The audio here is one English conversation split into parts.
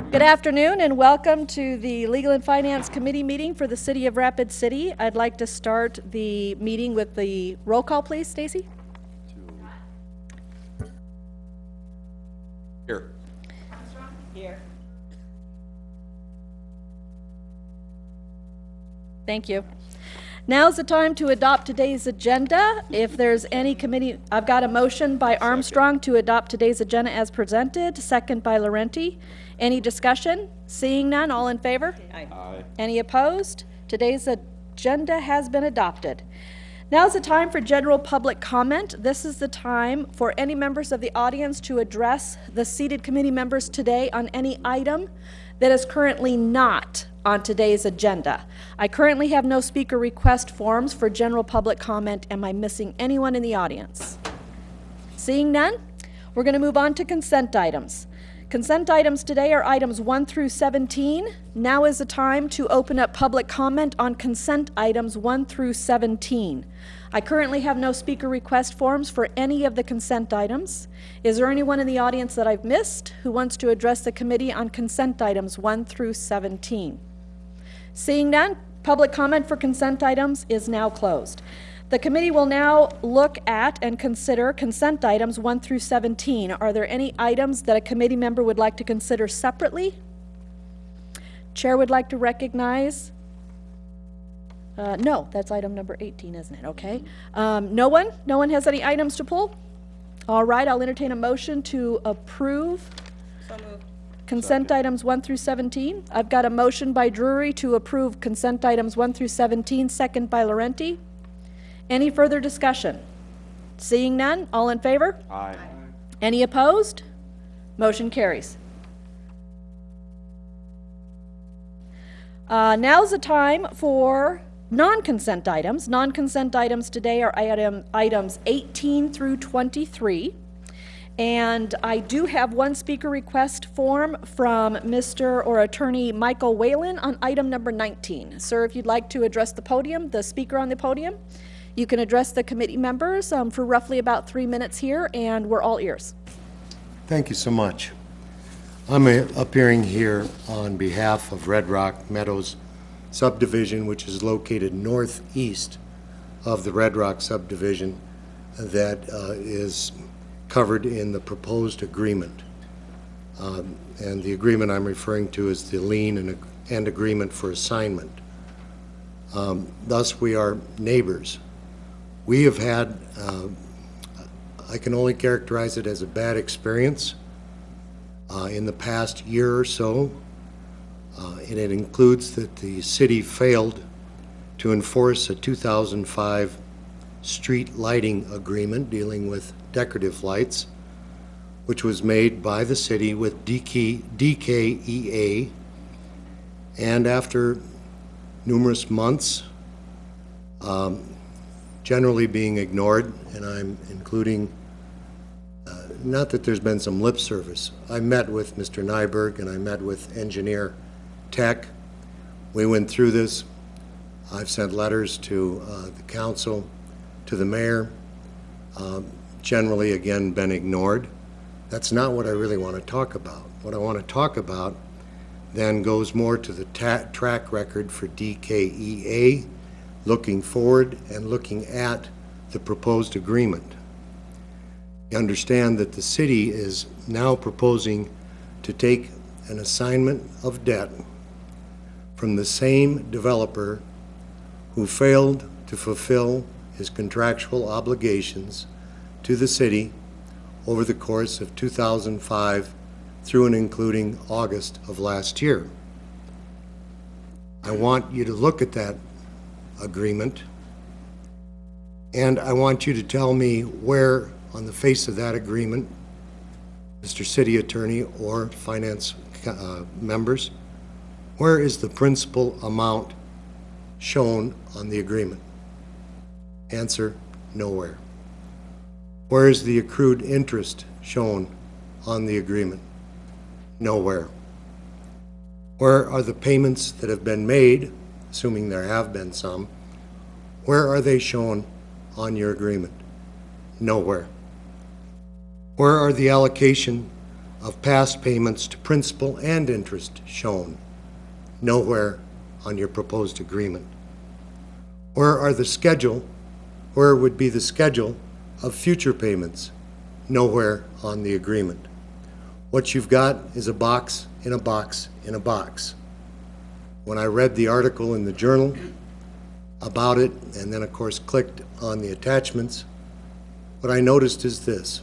Good afternoon and welcome to the Legal and Finance Committee meeting for the City of Rapid City. I'd like to start the meeting with the roll call, please, Stacy. Here. Here. Thank you. Now's the time to adopt today's agenda. If there's any committee, I've got a motion by Armstrong to adopt today's agenda as presented, second by Laurenti. Any discussion? Seeing none, all in favor? Aye. Any opposed? Today's agenda has been adopted. Now's the time for general public comment. This is the time for any members of the audience to address the seated committee members today on any item that is currently not on today's agenda. I currently have no speaker request forms for general public comment. Am I missing anyone in the audience? Seeing none, we're going to move on to consent items. Consent items today are items 1 through 17. Now is the time to open up public comment on consent items 1 through 17. I currently have no speaker request forms for any of the consent items. Is there anyone in the audience that I've missed who wants to address the committee on consent items 1 through 17? Seeing none, public comment for consent items is now closed. The committee will now look at and consider consent items 1 through 17. Are there any items that a committee member would like to consider separately? Chair would like to recognize. No, that's item number 18, isn't it? Okay. No one? No one has any items to pull? All right, I'll entertain a motion to approve consent items 1 through 17. I've got a motion by Drury to approve consent items 1 through 17, second by Laurenti. Any further discussion? Seeing none, all in favor? Aye. Any opposed? Motion carries. Now's the time for non-consent items. Non-consent items today are items 18 through 23. And I do have one speaker request form from Mr. or Attorney Michael Whalen on item number 19. Sir, if you'd like to address the podium, the speaker on the podium, you can address the committee members for roughly about 3 minutes here, and we're all ears. Thank you so much. I'm appearing here on behalf of Red Rock Meadows subdivision, which is located northeast of the Red Rock subdivision that is covered in the proposed agreement. And the agreement I'm referring to is the lien and agreement for assignment. Thus, we are neighbors. We have had, I can only characterize it as a bad experience in the past year or so, and it includes that the city failed to enforce a 2005 street lighting agreement dealing with decorative lights, which was made by the city with DKEA, and after numerous months, generally being ignored, and I'm including, not that there's been some lip service. I met with Mr. Nyberg and I met with Engineer Tech. We went through this. I've sent letters to the council, to the mayor, generally again been ignored. That's not what I really want to talk about. What I want to talk about then goes more to the track record for DKEA, looking forward and looking at the proposed agreement. You understand that the city is now proposing to take an assignment of debt from the same developer who failed to fulfill his contractual obligations to the city over the course of 2005 through and including August of last year. I want you to look at that agreement, and I want you to tell me where on the face of that agreement, Mr. City Attorney or finance members, where is the principal amount shown on the agreement? Answer, nowhere. Where is the accrued interest shown on the agreement? Nowhere. Where are the payments that have been made, assuming there have been some, where are they shown on your agreement? Nowhere. Where are the allocation of past payments to principal and interest shown? Nowhere on your proposed agreement. Where would be the schedule of future payments? Nowhere on the agreement. What you've got is a box in a box in a box. When I read the article in the Journal about it, and then of course clicked on the attachments, what I noticed is this,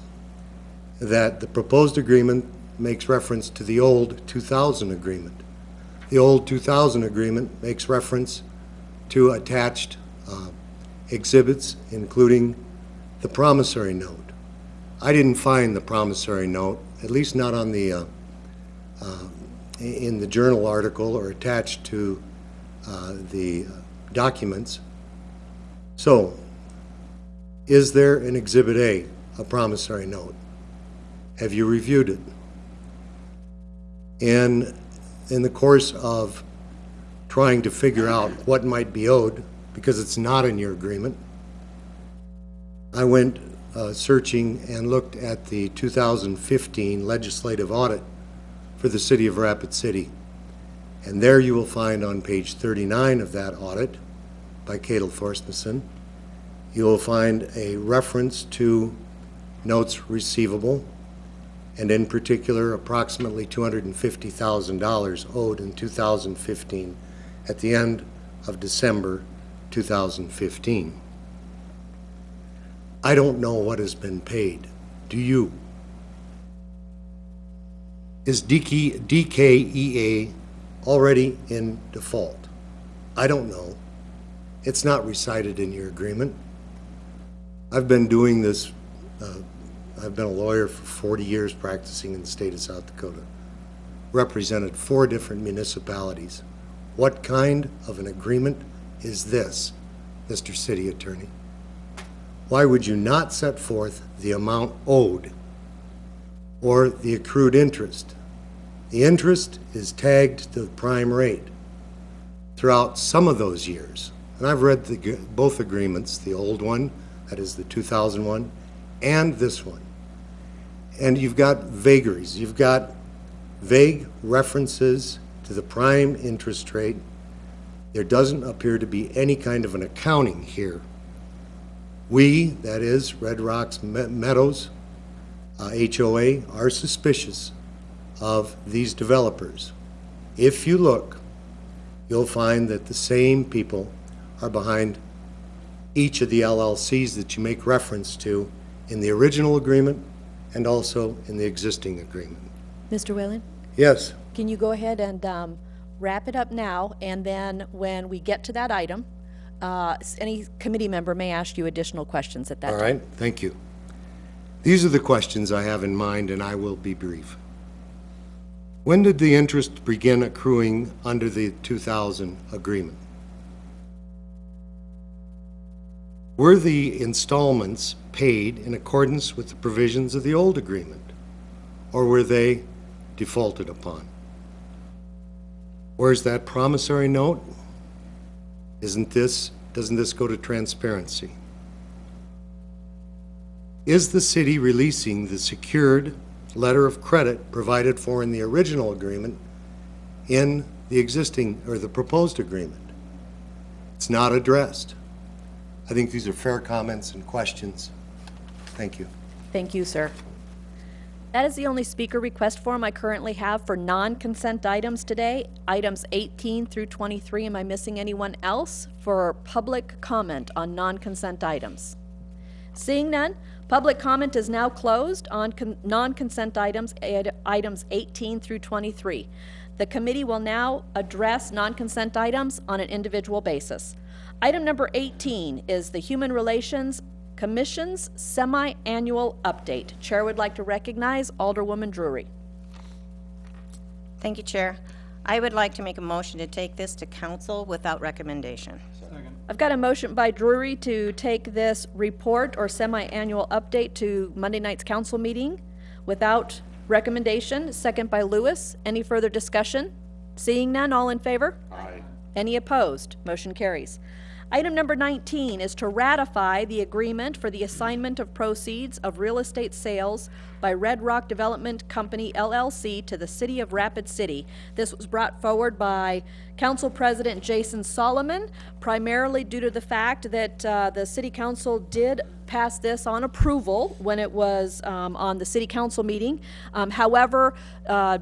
that the proposed agreement makes reference to the old 2000 agreement. The old 2000 agreement makes reference to attached exhibits, including the promissory note. I didn't find the promissory note, at least not on the in the Journal article or attached to the documents. So, is there an Exhibit A, a promissory note? Have you reviewed it? In the course of trying to figure out what might be owed, because it's not in your agreement, I went searching and looked at the 2015 legislative audit for the City of Rapid City. And there you will find on page 39 of that audit by Cadel Forstmann, you will find a reference to notes receivable, and in particular approximately $250,000 owed in 2015 at the end of December 2015. I don't know what has been paid. Do you? Is DKEA already in default? I don't know. It's not recited in your agreement. I've been doing this, I've been a lawyer for 40 years practicing in the state of South Dakota. Represented 4 different municipalities. What kind of an agreement is this, Mr. City Attorney? Why would you not set forth the amount owed or the accrued interest? The interest is tagged to the prime rate throughout some of those years. And I've read both agreements, the old one, that is the 2001, and this one. And you've got vagaries. You've got vague references to the prime interest rate. There doesn't appear to be any kind of an accounting here. We, that is Red Rocks Meadows, HOA, are suspicious of these developers. If you look, you'll find that the same people are behind each of the LLCs that you make reference to in the original agreement and also in the existing agreement. Mr. Whalen, Yes, can you go ahead and wrap it up now, and then when we get to that item, any committee member may ask you additional questions at that all time. right, thank you. These are the questions I have in mind, and I will be brief. When did the interest begin accruing under the 2000 agreement? Were the installments paid in accordance with the provisions of the old agreement, or were they defaulted upon? Where's that promissory note? Doesn't this go to transparency? Is the city releasing the secured letter of credit provided for in the original agreement in the existing or the proposed agreement? It's not addressed. I think these are fair comments and questions. Thank you. Thank you, sir. That is the only speaker request form I currently have for non-consent items today, items 18 through 23. Am I missing anyone else for public comment on non-consent items? Seeing none, public comment is now closed on non-consent items, items 18 through 23. The committee will now address non-consent items on an individual basis. Item number 18 is the Human Relations Commission's semi-annual update. Chair would like to recognize Alderwoman Drury. Thank you, Chair. I would like to make a motion to take this to council without recommendation. I've got a motion by Drury to take this report or semi-annual update to Monday night's council meeting without recommendation. Second by Lewis. Any further discussion? Seeing none, all in favor? Aye. Any opposed? Motion carries. Item number 19 is to ratify the agreement for the assignment of proceeds of real estate sales by Red Rock Development Company LLC to the City of Rapid City. This was brought forward by Council President Jason Solomon, primarily due to the fact that the City Council did pass this on approval when it was on the City Council meeting. However,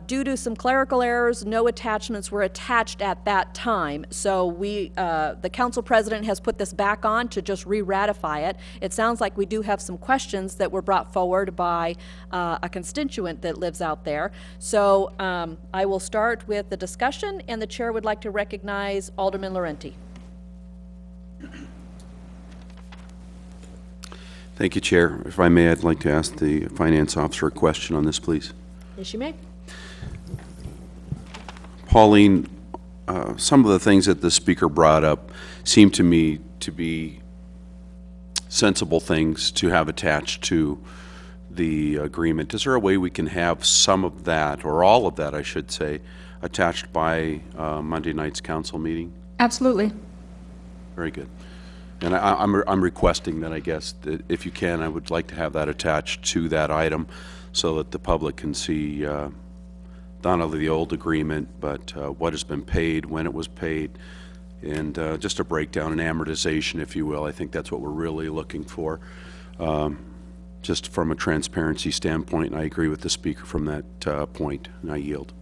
due to some clerical errors, no attachments were attached at that time. So the Council President has put this back on to just re-ratify it. It sounds like we do have some questions that were brought forward by a constituent that lives out there. So I will start with the discussion, and the chair would like to recognize Alderman Laurenti. Thank you, Chair. If I may, I'd like to ask the Finance Officer a question on this, please. Yes, you may. Pauline, some of the things that the speaker brought up seem to me to be sensible things to have attached to the agreement. Is there a way we can have some of that, or all of that, I should say, attached by Monday night's council meeting? Absolutely. Very good. And I'm requesting that, I guess, that if you can, I would like to have that attached to that item so that the public can see not only the old agreement, but what has been paid, when it was paid, and just a breakdown and amortization, if you will. I think that's what we're really looking for, just from a transparency standpoint, and I agree with the speaker from that point, and I yield.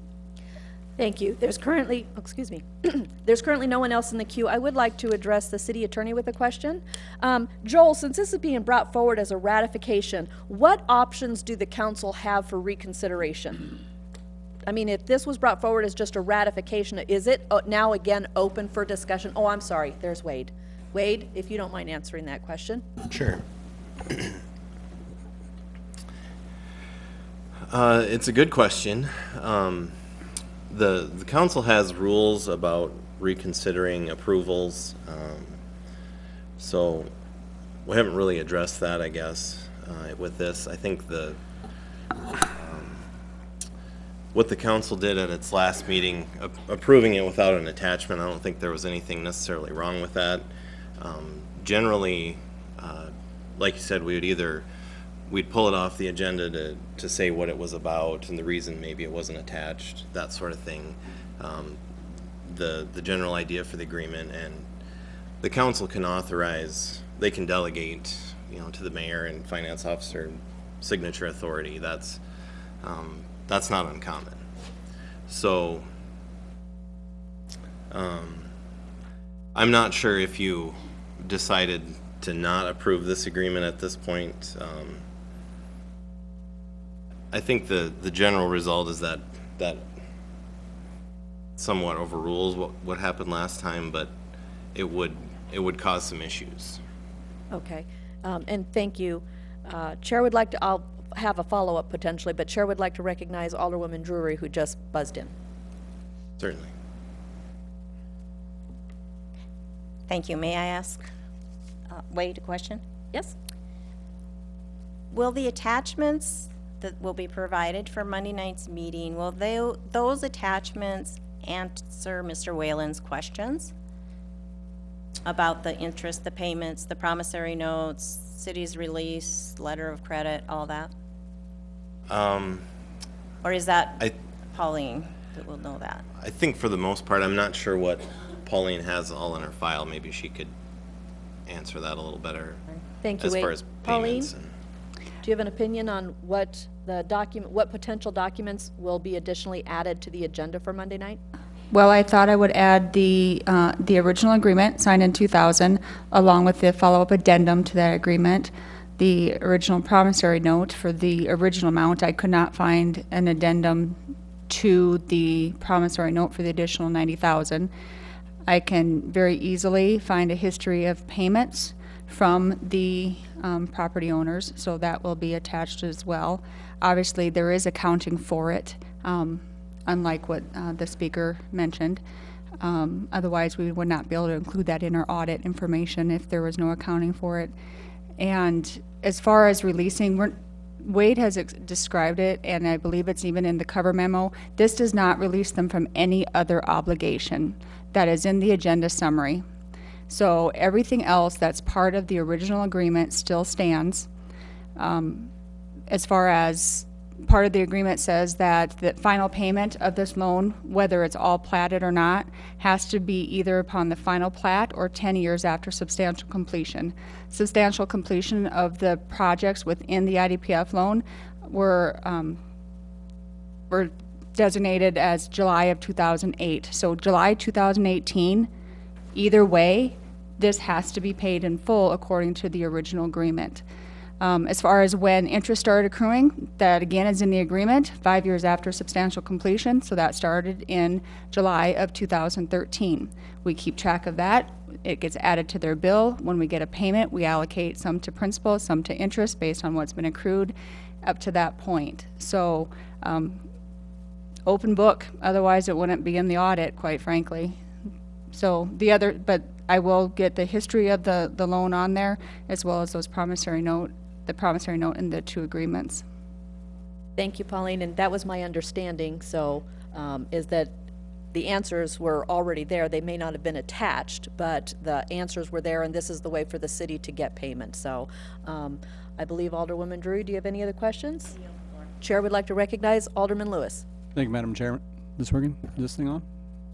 Thank you. There's currently, there's currently no one else in the queue. I would like to address the city attorney with a question. Joel, since this is being brought forward as a ratification, what options do the council have for reconsideration? I mean, if this was brought forward as just a ratification, is it now again open for discussion? Oh, I'm sorry, there's Wade. Wade, if you don't mind answering that question. Sure. It's a good question. The council has rules about reconsidering approvals, so we haven't really addressed that, I guess, with this. I think what the council did at its last meeting, approving it without an attachment, I don't think there was anything necessarily wrong with that. Generally, like you said, we'd pull it off the agenda to say what it was about and the reason maybe it wasn't attached, that sort of thing. The general idea for the agreement, and the council can authorize, they can delegate, to the mayor and finance officer signature authority. That's not uncommon. So I'm not sure if you decided to not approve this agreement at this point. I think the general result is that somewhat overrules what happened last time, but it would cause some issues. Okay, and thank you. Chair would like to, I'll have a follow-up potentially, but Chair would like to recognize Alderwoman Drury, who just buzzed in. Certainly. Thank you. May I ask Wade a question? Yes? Will the attachments that will be provided for Monday night's meeting, will those attachments answer Mr. Whalen's questions about the interest, the payments, the promissory notes, city's release, letter of credit, all that? Or is that Pauline that will know that? I think for the most part, I'm not sure what Pauline has all in her file. Maybe she could answer that a little better. Thank you, as Wade. far as Pauline, payments. do you have an opinion on what what potential documents will be additionally added to the agenda for Monday night? Well, I thought I would add the original agreement signed in 2000, along with the follow-up addendum to that agreement, the original promissory note for the original amount. I could not find an addendum to the promissory note for the additional $90,000. I can very easily find a history of payments from the property owners, so that will be attached as well. Obviously, there is accounting for it, unlike what the speaker mentioned. Otherwise, we would not be able to include that in our audit information if there was no accounting for it. And as far as releasing, Wade has described it, and I believe it's even in the cover memo. This does not release them from any other obligation that is in the agenda summary. So everything else that's part of the original agreement still stands. As far as part of the agreement says that the final payment of this loan, whether it's all platted or not, has to be either upon the final plat or 10 years after substantial completion. Substantial completion of the projects within the IDPF loan were designated as July of 2008. So July 2018, either way, this has to be paid in full according to the original agreement. As far as when interest started accruing, that again is in the agreement, 5 years after substantial completion, so that started in July of 2013. We keep track of that. It gets added to their bill. When we get a payment, we allocate some to principal, some to interest based on what's been accrued up to that point. So, open book, otherwise it wouldn't be in the audit, quite frankly. So but I will get the history of the loan on there, as well as the promissory note and the two agreements. Thank you, Pauline, and that was my understanding, so, is that the answers were already there. They may not have been attached, but the answers were there, and this is the way for the city to get payment. So, I believe Alderwoman Drury, do you have any other questions? Chair would like to recognize Alderman Lewis. Thank you, Madam Chairman. This working? Is this thing on?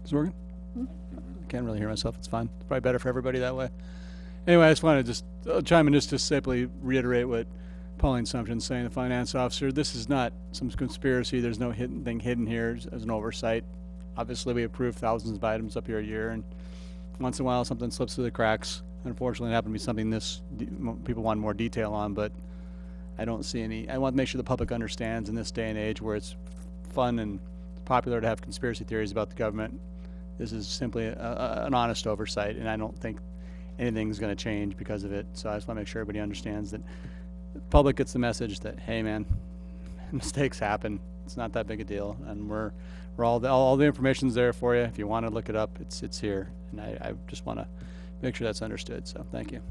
Is it working? I can't really hear myself. It's fine. It's probably better for everybody that way. Anyway, I just want to chime in just to simply reiterate what Pauline Sumption's saying, the finance officer. This is not some conspiracy. There's no thing hidden here as an oversight. Obviously, we approve thousands of items up here a year, and once in a while something slips through the cracks. Unfortunately, it happened to be something people want more detail on, but I don't see any. I want to make sure the public understands in this day and age where it's fun and popular to have conspiracy theories about the government. This is simply an honest oversight, and I don't think anything's going to change because of it. So I just want to make sure everybody understands that the public gets the message that, hey man, mistakes happen. It's not that big a deal, and we're all the information's there for you. If you want to look it up, it's here, and I just want to make sure that's understood. So thank you.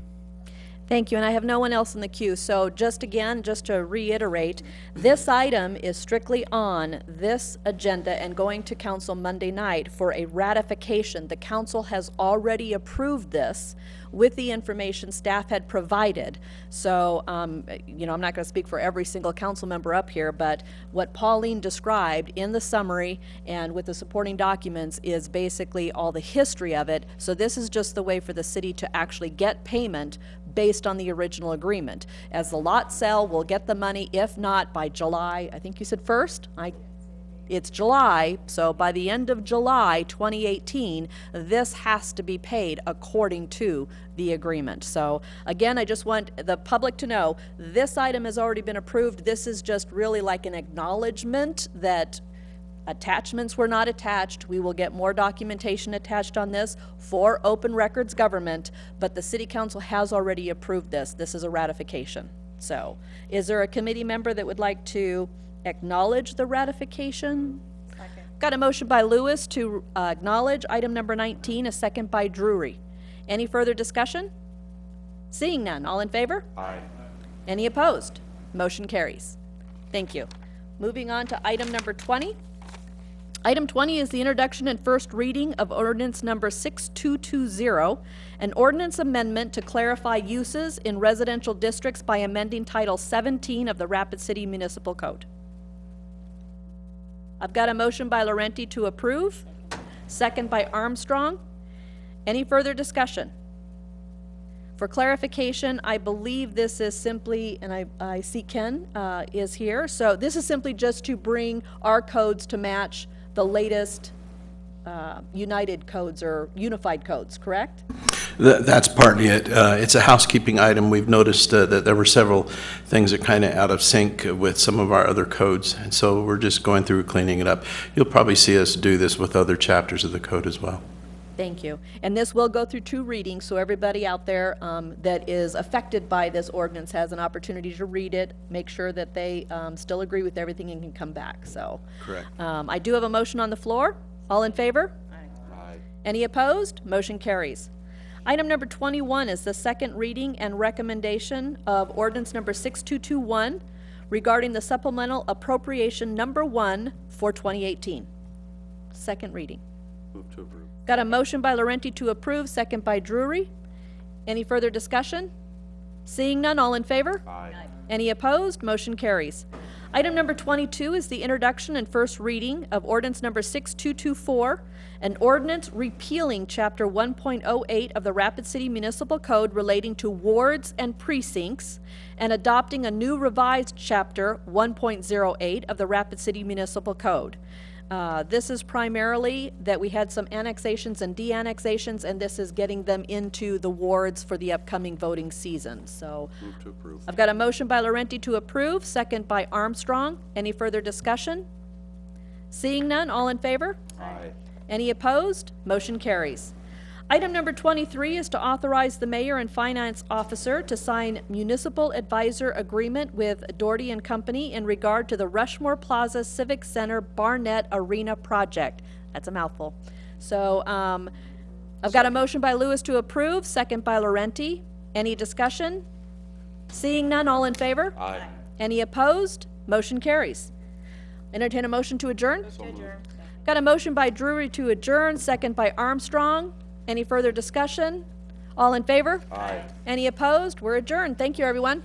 Thank you, and I have no one else in the queue, so just to reiterate, this item is strictly on this agenda and going to council Monday night for a ratification. The council has already approved this with the information staff had provided. So, you know, I'm not going to speak for every single council member up here, but what Pauline described in the summary and with the supporting documents is basically all the history of it. So this is just the way for the city to actually get payment based on the original agreement. As the lots sell, we'll get the money, if not by July, I think you said 1st? It's July, so by the end of July 2018, this has to be paid according to the agreement. So again, I just want the public to know, this item has already been approved. This is just really like an acknowledgement that attachments were not attached. We will get more documentation attached on this for Open Records Government, but the City Council has already approved this. This is a ratification. So, is there a committee member that would like to acknowledge the ratification? Second. Got a motion by Lewis to acknowledge item number 19, a second by Drury. Any further discussion? Seeing none, all in favor? Aye. Any opposed? Motion carries. Thank you. Moving on to item number 20. Item 20 is the introduction and first reading of ordinance number 6220, an ordinance amendment to clarify uses in residential districts by amending Title 17 of the Rapid City Municipal Code. I've got a motion by Laurenti to approve, second by Armstrong. Any further discussion? For clarification, I believe this is simply, and I see Ken is here, so this is simply just to bring our codes to match the latest United codes or unified codes, correct? That's partly it. It's a housekeeping item. We've noticed that there were several things that kind of out of sync with some of our other codes, and so we're just going through cleaning it up. You'll probably see us do this with other chapters of the code as well. Thank you. And this will go through 2 readings, so everybody out there that is affected by this ordinance has an opportunity to read it, make sure that they still agree with everything and can come back. So, Correct. I do have a motion on the floor. All in favor? Aye. Any opposed? Motion carries. Item number 21 is the second reading and recommendation of ordinance number 6221 regarding the supplemental appropriation number 1 for 2018. Second reading. Move to approve. Got a motion by Laurenti to approve, second by Drury. Any further discussion? Seeing none, all in favor? Aye. Any opposed? Motion carries. Item number 22 is the introduction and first reading of ordinance number 6224, an ordinance repealing Chapter 1.08 of the Rapid City Municipal Code relating to wards and precincts, and adopting a new revised Chapter 1.08 of the Rapid City Municipal Code. This is primarily that we had some annexations and de-annexations, and this is getting them into the wards for the upcoming voting season. So Move to approve. I've got a motion by Laurenti to approve, second by Armstrong. Any further discussion? Seeing none, all in favor? Aye. Any opposed? Motion carries. Item number 23 is to authorize the mayor and finance officer to sign municipal advisor agreement with Doherty and Company in regard to the Rushmore Plaza Civic Center Barnett Arena project. That's a mouthful. So I've got a motion by Lewis to approve, second by Laurenti. Any discussion? Seeing none, all in favor? Aye. Any opposed? Motion carries. Entertain a motion to adjourn? Got a motion by Drury to adjourn, second by Armstrong. Any further discussion? All in favor? Aye. Any opposed? We're adjourned. Thank you, everyone.